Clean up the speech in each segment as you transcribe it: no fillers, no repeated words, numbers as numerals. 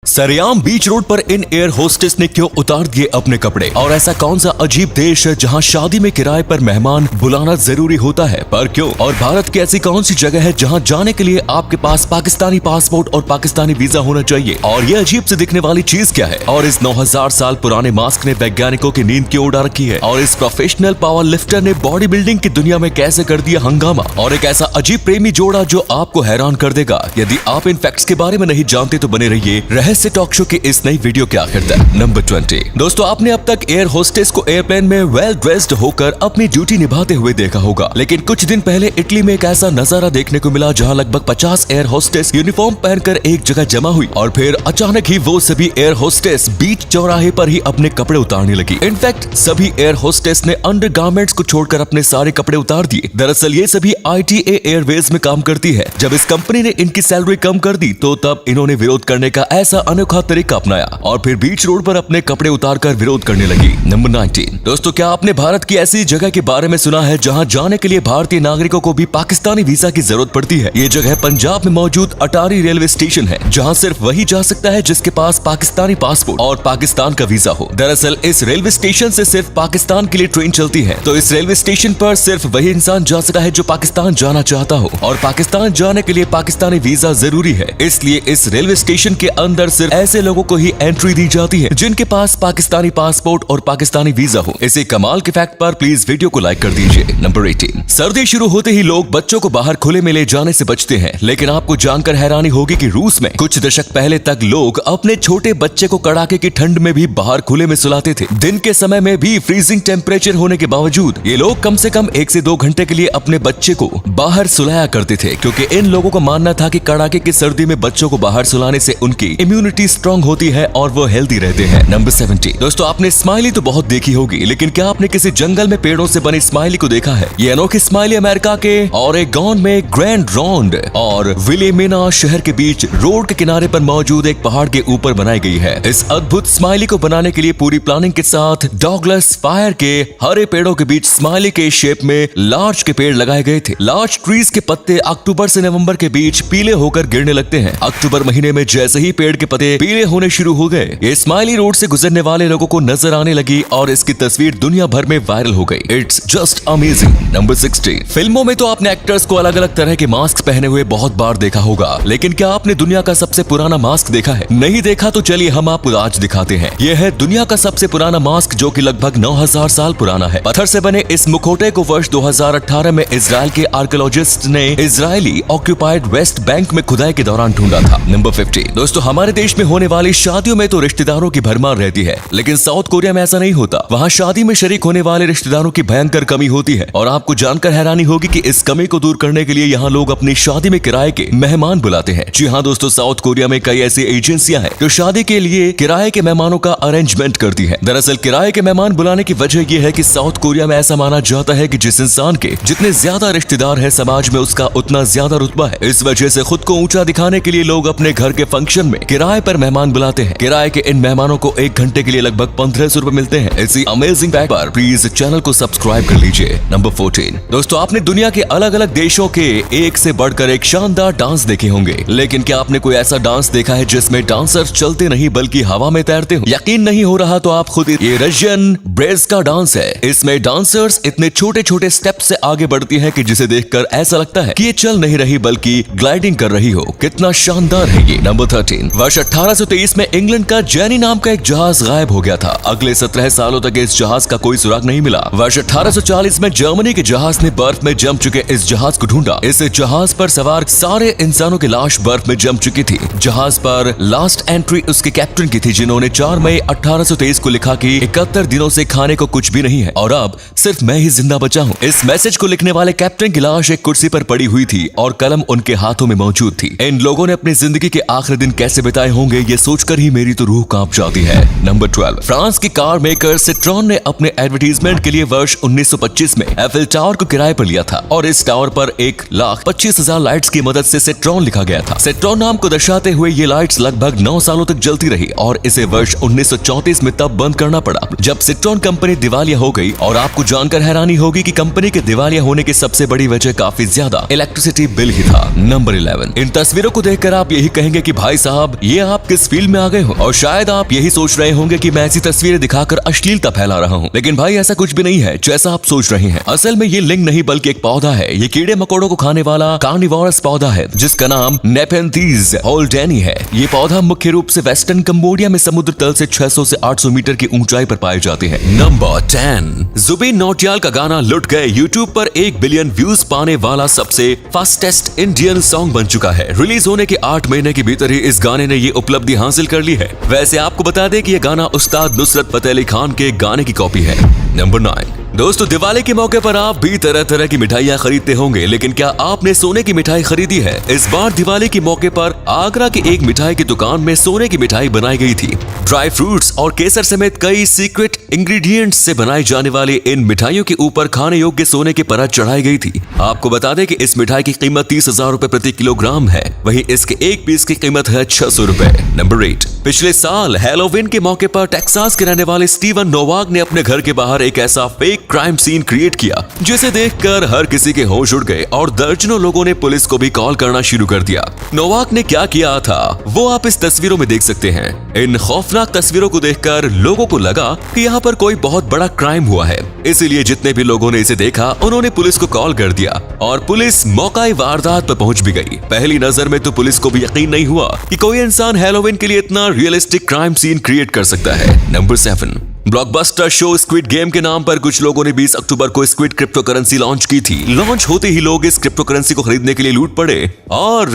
सरेआम बीच रोड पर in air hostess ने क्यों उतार दिए अपने कपड़े? और ऐसा कौन सा अजीब देश है जहां शादी में किराए पर मेहमान बुलाना जरूरी होता है, पर क्यों? और भारत की ऐसी कौन सी जगह है जहां जाने के लिए आपके पास पाकिस्तानी पासपोर्ट और पाकिस्तानी वीजा होना चाहिए? और ये अजीब से दिखने वाली चीज क्या है? और इस 9000 साल पुराने मास्क ने वैज्ञानिकों की नींद क्यों उड़ा रखी है? और इस प्रोफेशनल पावर लिफ्टर ने बॉडी बिल्डिंग की दुनिया में कैसे कर दिया हंगामा? और एक ऐसा अजीब प्रेमी जोड़ा जो आपको हैरान कर देगा। यदि आप इन फैक्ट्स के बारे में नहीं जानते तो बने रहिए रहस्य टॉक शो की इस नई वीडियो के आखिर तक। नंबर 20। दोस्तों, आपने अब तक एयर होस्टेस को एयरप्लेन में वेल ड्रेस्ड होकर अपनी ड्यूटी निभाते हुए देखा होगा, लेकिन कुछ दिन पहले इटली में एक ऐसा नजारा देखने को मिला जहां लगभग 50 एयर होस्टेस यूनिफॉर्म पहनकर एक जगह जमा हुई और फिर अचानक ही वो सभी एयर होस्टेस बीच चौराहे पर ही अपने कपड़े उतारने लगी। इनफैक्ट सभी एयर होस्टेस ने अंडरगारमेंट्स को छोड़कर अपने सारे कपड़े उतार दिए। दरअसल ये सभी ITA एयरवेज में काम करती है। जब इस कंपनी ने इनकी सैलरी कम कर दी तो तब इन्होंने विरोध करने का ऐसा अनोखा तरीका अपनाया और फिर बीच रोड पर अपने कपड़े उतारकर विरोध करने लगी। नंबर 19। दोस्तों, क्या आपने भारत की ऐसी जगह के बारे में सुना है जहां जाने के लिए भारतीय नागरिकों को भी पाकिस्तानी वीजा की जरूरत पड़ती है? ये जगह पंजाब में मौजूद अटारी रेलवे स्टेशन है, जहां सिर्फ वही जा सकता है जिसके पास पाकिस्तानी पासपोर्ट और पाकिस्तान का वीजा हो। दरअसल इस रेलवे स्टेशन से सिर्फ पाकिस्तान के लिए ट्रेन चलती है, तो इस रेलवे स्टेशन पर सिर्फ वही इंसान जा सकता है जो पाकिस्तान जाना चाहता हो, और पाकिस्तान जाने के लिए पाकिस्तानी वीजा जरूरी है। इसलिए इस रेलवे स्टेशन के अंदर सिर्फ ऐसे लोगों को ही एंट्री दी जाती है जिनके पास पाकिस्तानी पासपोर्ट और पाकिस्तानी वीजा हो। इसी कमाल के फैक्ट पर प्लीज वीडियो को लाइक कर दीजिए। नंबर 18। सर्दी शुरू होते ही लोग बच्चों को बाहर खुले में ले जाने से बचते हैं, लेकिन आपको जानकर हैरानी होगी कि रूस में कुछ दशक पहले तक लोग अपने छोटे बच्चे को कड़ाके की ठंड में भी बाहर खुले में सुलाते थे। दिन के समय में भी फ्रीजिंग टेम्परेचर होने के बावजूद ये लोग कम से कम 1 से 2 घंटे के लिए अपने बच्चे को बाहर सुलाया करते थे, क्योंकि इन लोगों का मानना था कि कड़ाके की सर्दी में बच्चों को बाहर सुलाने से उनकी इम्यूनिटी स्ट्रांग होती है और वो हेल्दी रहते हैं। नंबर 17। दोस्तों, आपने स्माइली तो बहुत देखी होगी, लेकिन क्या आपने किसी जंगल में पेड़ों से बनी स्माइली को देखा है? ये अनोखी स्माइली अमेरिका के ओरेगॉन में ग्रैंड रॉन्ड और विलेमिना शहर के बीच रोड के किनारे पर मौजूद एक पहाड़ के ऊपर बनाई गई है। इस अद्भुत स्माइली को बनाने के लिए पूरी प्लानिंग के साथ डॉगलस फायर के हरे पेड़ों के बीच स्माइली के शेप में लार्च के पेड़ लगाए गए थे। लार्च ट्रीज के पत्ते अक्टूबर से नवंबर के बीच पीले होकर गिरने लगते हैं। अक्टूबर महीने में जैसे ही पेड़ के पत्ते पीले होने शुरू हो गए, ये स्माइली रोड से गुजरने वाले लोगों को नजर आने लगी और इसकी तस्वीर दुनिया भर में वायरल हो गई। It's just amazing. नंबर 16। फिल्मों में तो आपने एक्टर्स को अलग अलग तरह के मास्क पहने हुए बहुत बार देखा होगा, लेकिन क्या आपने दुनिया का सबसे पुराना मास्क देखा है? नहीं देखा तो चलिए हम आपको आज दिखाते हैं। यह है दुनिया का सबसे पुराना मास्क, जो कि लगभग 9000 साल पुराना है। पत्थर से बने इस मुखौटे को वर्ष 2018 में इजराइल के आर्कियोलॉजिस्ट ने इजरायली ऑक्यूपाइड वेस्ट बैंक में खुदाई के दौरान ढूंढा था। नंबर 50। दोस्तों, हमारे देश में होने वाली शादियों में तो रिश्तेदारों की भरमार रहती है, लेकिन साउथ कोरिया में ऐसा नहीं होता। वहाँ शादी में शरीक होने वाले रिश्तेदारों की भयंकर कमी होती है, और आपको जानकर हैरानी होगी कि इस कमी को दूर करने के लिए यहाँ लोग अपनी शादी में किराए के मेहमान बुलाते हैं। जी हाँ दोस्तों, साउथ कोरिया में कई ऐसी एजेंसियां हैं जो शादी के लिए किराए के मेहमानों का अरेंजमेंट करती है। दरअसल किराए के मेहमान बुलाने की वजह यह है कि साउथ कोरिया में ऐसा माना जाता है कि जिस इंसान के जितने ज्यादा रिश्तेदार है समाज में, उसका उतना ज्यादा रुतबा है। इस वजह से खुद को ऊंचा दिखाने के लिए लोग अपने घर के फंक्शन में किराए पर मेहमान बुलाते हैं। किराए के इन मेहमानों को 1 घंटे के लिए लगभग 1500 रुपए मिलते हैं। इसी अमेजिंग फैक्ट पर प्लीज चैनल को सब्सक्राइब कर लीजिए। नंबर 14। दोस्तों, आपने दुनिया के अलग अलग देशों के एक से बढ़कर एक शानदार डांस देखे होंगे, लेकिन क्या आपने कोई ऐसा डांस देखा है जिसमें डांसर्स चलते नहीं बल्कि हवा में तैरते हो? यकीन नहीं हो रहा तो आप खुद, ये रशियन ब्रेज का डांस है। इसमें डांसर्स इतने छोटे छोटे स्टेप से आगे बढ़ती हैं कि जिसे देखकर ऐसा लगता है कि ये चल नहीं रही बल्कि ग्लाइडिंग कर रही हो। कितना शानदार है ये। नंबर 13। वर्ष 1823 में इंग्लैंड का जेनी नाम का एक जहाज गायब हो गया था। अगले 17 सालों तक इस जहाज का कोई सुराग नहीं मिला। वर्ष 1840 में जर्मनी के जहाज ने बर्फ में जम चुके इस जहाज को ढूंढा। इस जहाज पर सवार सारे इंसानों की लाश बर्फ में जम चुकी थी। जहाज पर लास्ट एंट्री उसके कैप्टन की थी, जिन्होंने 4 मई 1823 को लिखा कि 71 दिनों से खाने को कुछ भी नहीं है और अब सिर्फ मैं ही जिंदा बचा हूँ। इस मैसेज को लिखने वाले कैप्टन की लाश एक कुर्सी पर पड़ी हुई थी और कलम उनके हाथों में मौजूद थी। इन लोगों ने अपनी जिंदगी के आखिरी दिन कैसे बिताए होंगे, ये सोचकर ही मेरी तो रूह कांप जाती है। नंबर 12। फ्रांस की कार मेकर सिट्रॉन ने अपने एडवर्टीजमेंट के लिए वर्ष 1925 में एफिल टावर को किराए पर लिया था और इस टावर पर 1,25,000 लाइट्स की मदद से सिट्रॉन लिखा गया था। सिट्रॉन नाम को दर्शाते हुए ये लाइट्स लगभग 9 सालों तक जलती रही और इसे वर्ष 1934 में तब बंद करना पड़ा जब सिट्रॉन कंपनी दिवालिया हो गई। और आपको जानकर हैरानी होगी कि कंपनी के दिवालिया होने की सबसे बड़ी वजह काफी ज्यादा इलेक्ट्रिसिटी बिल ही था। नंबर 11। इन तस्वीरों को देखकर आप यही कहेंगे कि भाई साहब, ये ये आप किस फील्ड में आ गए हो। और शायद आप यही सोच रहे होंगे कि मैं ऐसी तस्वीरें दिखाकर अश्लीलता फैला रहा हूँ, लेकिन भाई ऐसा कुछ भी नहीं है जैसा आप सोच रहे हैं। असल में ये लिंग नहीं बल्कि एक पौधा है। ये कीड़े मकोड़ों को खाने वाला कार्निवोरस पौधा है जिसका नाम नेपेंथीज होल्डेनी है। ये पौधा मुख्य रूप से वेस्टर्न कंबोडिया में समुद्र तल से 600 से 800 मीटर की ऊंचाई पर पाए जाते हैं। नंबर 10, जुबिन नौटियाल का गाना लुट गए यूट्यूब पर 1 बिलियन व्यूज पाने वाला सबसे फास्टेस्ट इंडियन सॉन्ग बन चुका है। रिलीज होने के 8 महीने के भीतर ही इस गाने ने ये उपलब्धि हासिल कर ली है। वैसे आपको बता दें कि ये गाना उस्ताद नुसरत फतेह अली खान के गाने की कॉपी है। नंबर 9, दोस्तों दिवाली के मौके पर आप भी तरह तरह की मिठाइयाँ खरीदते होंगे, लेकिन क्या आपने सोने की मिठाई खरीदी है? इस बार दिवाली के मौके पर आगरा की एक मिठाई की दुकान में सोने की मिठाई बनाई गई थी। ड्राई फ्रूट्स और केसर समेत कई सीक्रेट इंग्रेडिएंट्स से बनाई जाने वाली इन मिठाइयों के ऊपर खाने योग्य सोने की परत चढ़ाई गई थी। आपको बता दें कि इस मिठाई की कीमत 30,000 रुपए प्रति किलोग्राम है। वहीं इसके एक पीस की कीमत है 600 रुपए। नंबर 8, पिछले साल हैलोवीन के मौके पर टेक्सास के रहने वाले स्टीवन नोवाक ने अपने घर के बाहर एक ऐसा फेक क्राइम सीन क्रिएट किया जिसे देखकर हर किसी के होश उड़ गए और दर्जनों लोगों ने पुलिस को भी कॉल करना शुरू कर दिया। नोवाक ने क्या किया था वो आप इस तस्वीरों में देख सकते हैं। इन खौफनाक तस्वीरों को देखकर लोगों को लगा कि यहाँ पर कोई बहुत बड़ा क्राइम हुआ है, इसीलिए जितने भी लोगों ने इसे देखा उन्होंने पुलिस को कॉल कर दिया और पुलिस मौका वारदात पर पहुंच भी गई। पहली नजर में तो पुलिस को भी यकीन नहीं हुआ कि कोई इंसान हैलोवीन के लिए इतना रियलिस्टिक क्राइम सीन क्रिएट कर सकता है। Number 7, blockbuster show squid game के नाम पर कुछ लोगों ने 20 अक्टूबर को स्क्विड क्रिप्टो करेंसी लॉन्च की थी। लॉन्च होते ही लोग इस क्रिप्टो करेंसी को खरीदने के लिए लूट पड़े और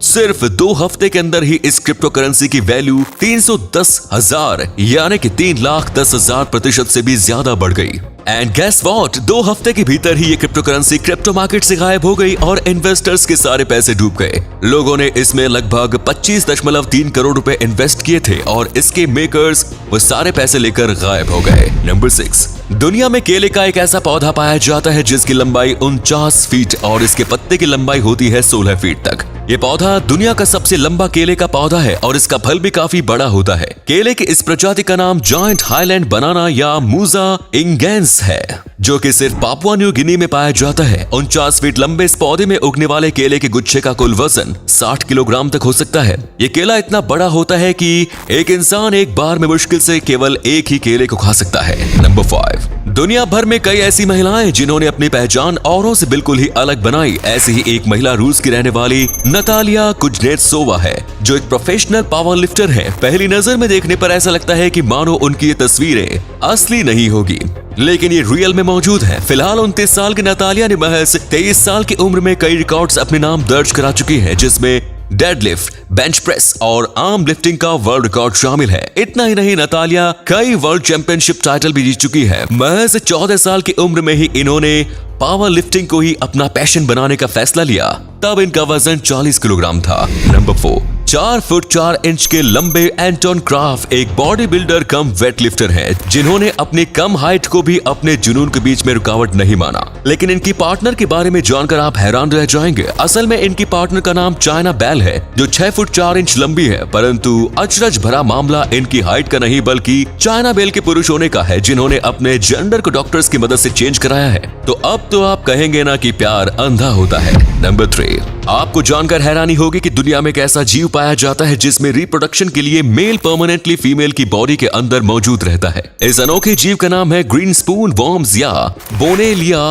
सिर्फ 2 हफ्ते के अंदर ही इस क्रिप्टो करेंसी की वैल्यू 310,000 यानी कि 3,10,000% से भी ज्यादा बढ़ गई। एंड गेस व्हाट, 2 हफ्ते के भीतर ही ये क्रिप्टो करेंसी क्रिप्टो मार्केट से गायब हो गई और इन्वेस्टर्स के सारे पैसे डूब गए। लोगों ने इसमें लगभग 25.3 करोड़ रुपए इन्वेस्ट किए थे और इसके मेकर्स वो सारे पैसे लेकर गायब हो गए। नंबर 6, दुनिया में केले का एक ऐसा पौधा पाया जाता है जिसकी लंबाई 49 फीट और इसके पत्ते की लंबाई होती है 16 फीट तक। ये पौधा दुनिया का सबसे लंबा केले का पौधा है और इसका फल भी काफी बड़ा होता है। केले की इस प्रजाति का नाम जॉइंट हाईलैंड बनाना या मूजा इंगेंस है, जो कि सिर्फ पापुआ न्यू गिनी में पाया जाता है। 49 फीट लंबे इस पौधे में उगने वाले केले के गुच्छे का कुल वजन 60 किलोग्राम तक हो सकता है। ये केला इतना बड़ा होता है कि एक इंसान एक बार में मुश्किल से केवल एक ही केले को खा सकता है। नंबर 5, दुनिया भर में कई ऐसी महिलाएं जिन्होंने अपनी पहचान औरों से बिल्कुल ही अलग बनाई। ऐसी ही एक महिला रूस की रहने वाली नतालिया कुजनेत्सोवा है, जो एक प्रोफेशनल पावर लिफ्टर है। पहली नजर में देखने पर ऐसा लगता है कि मानो उनकी ये तस्वीरें असली नहीं होगी, लेकिन ये रियल में मौजूद है। फिलहाल 29 साल की नतालिया ने महज 23 साल की उम्र में कई रिकॉर्ड्स अपने नाम दर्ज करा चुकी है, जिसमें डेडलिफ्ट, बेंच प्रेस और आर्म लिफ्टिंग का वर्ल्ड रिकॉर्ड शामिल है। इतना ही नहीं, नतालिया कई वर्ल्ड चैंपियनशिप टाइटल भी जीत चुकी है। महज 14 साल की उम्र में ही इन्होंने पावर लिफ्टिंग को ही अपना पैशन बनाने का फैसला लिया। तब इनका वजन 40 किलोग्राम था। नंबर 4, 4 फुट 4 इंच के लंबे एंटोन क्राफ्ट एक बॉडी बिल्डर कम वेट लिफ्टर है, जिन्होंने अपनी कम हाइट को भी अपने जुनून के बीच में रुकावट नहीं माना। लेकिन इनकी पार्टनर के बारे में जानकर आप हैरान रह जाएंगे। असल में इनकी पार्टनर का नाम चाइना बेल है, जो 6 फुट 4 इंच लंबी है। परंतु अचरज भरा मामला इनकी हाइट का नहीं बल्कि चाइना बेल के पुरुष होने का है, जिन्होंने अपने जेंडर को डॉक्टर्स की मदद से चेंज कराया है। तो अब तो आप कहेंगे ना कि प्यार अंधा होता है। नंबर 3, आपको जानकर हैरानी होगी कि दुनिया में एक ऐसा जीव पाया जाता है जिसमें रिप्रोडक्शन के लिए मेल परमानेंटली फीमेल की बॉडी के अंदर मौजूद रहता है। इस अनोखे जीव का नाम है ग्रीन स्पून वर्म्स या बोनेलिया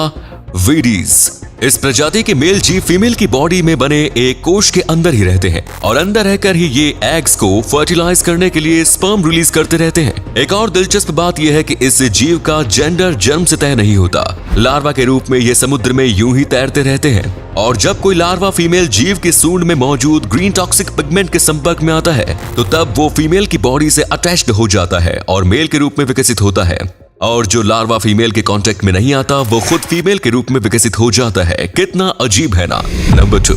वीडीज। इस प्रजाति के मेल जीव फीमेल की बॉडी में बने एक कोश के अंदर ही रहते हैं और अंदर रहकर ही ये एग्स को फर्टिलाइज करने के लिए स्पर्म रिलीज करते रहते हैं। एक और दिलचस्प बात यह है कि इस जीव का जेंडर जन्म से तय नहीं होता। लार्वा के रूप में ये समुद्र में यूं ही तैरते रहते हैं और जब कोई लार्वा फीमेल जीव की सूंड में मौजूद ग्रीन टॉक्सिक पिगमेंट के संपर्क में आता है तो तब वो फीमेल की बॉडी से अटैच्ड हो जाता है और मेल के रूप में विकसित होता है। और जो लार्वा फीमेल के कांटेक्ट में नहीं आता वो खुद फीमेल के रूप में विकसित हो जाता है। कितना अजीब है ना। नंबर 2,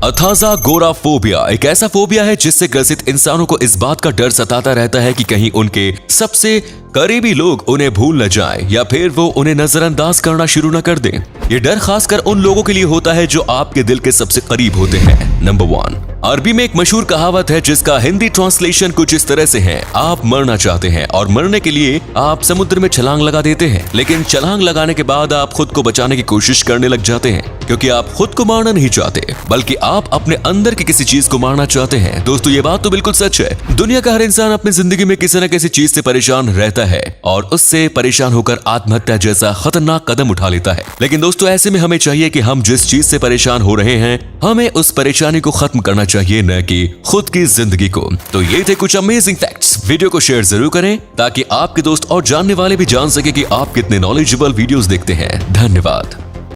अथाज़ागोराफोबिया एक ऐसा फोबिया है जिससे ग्रसित इंसानों को इस बात का डर सताता रहता है कि कहीं उनके सबसे करीबी लोग उन्हें भूल न जाएं या फिर वो उन्हें नजरअंदाज करना शुरू न कर दें। ये डर खासकर उन लोगों के लिए होता है जो आपके दिल के सबसे करीब होते हैं। नंबर 1, अरबी में एक मशहूर कहावत है जिसका हिंदी ट्रांसलेशन कुछ इस तरह से है, आप मरना चाहते हैं और मरने के लिए आप समुद्र में छलांग लगा देते हैं, लेकिन छलांग लगाने के बाद आप खुद को बचाने की कोशिश करने लग जाते हैं। क्योंकि आप खुद को मारना नहीं चाहते, बल्कि आप अपने अंदर की किसी चीज को मारना चाहते हैं। दोस्तों, ये बात तो बिल्कुल सच है। दुनिया का हर इंसान अपनी जिंदगी में किसी न किसी चीज से परेशान रहता है और उससे परेशान होकर आत्महत्या जैसा खतरनाक कदम उठा लेता है। लेकिन दोस्तों, ऐसे में हमें चाहिए कि हम जिस चीज से परेशान हो रहे हैं, हमें उस परेशानी को खत्म करना चाहिए, न कि खुद की जिंदगी को। तो ये थे कुछ अमेजिंग फैक्ट्स। वीडियो को शेयर जरूर करें ताकि आपके दोस्त और जानने वाले भी जान सके कि आप कितने नॉलेजेबल वीडियोस देखते हैं। धन्यवाद।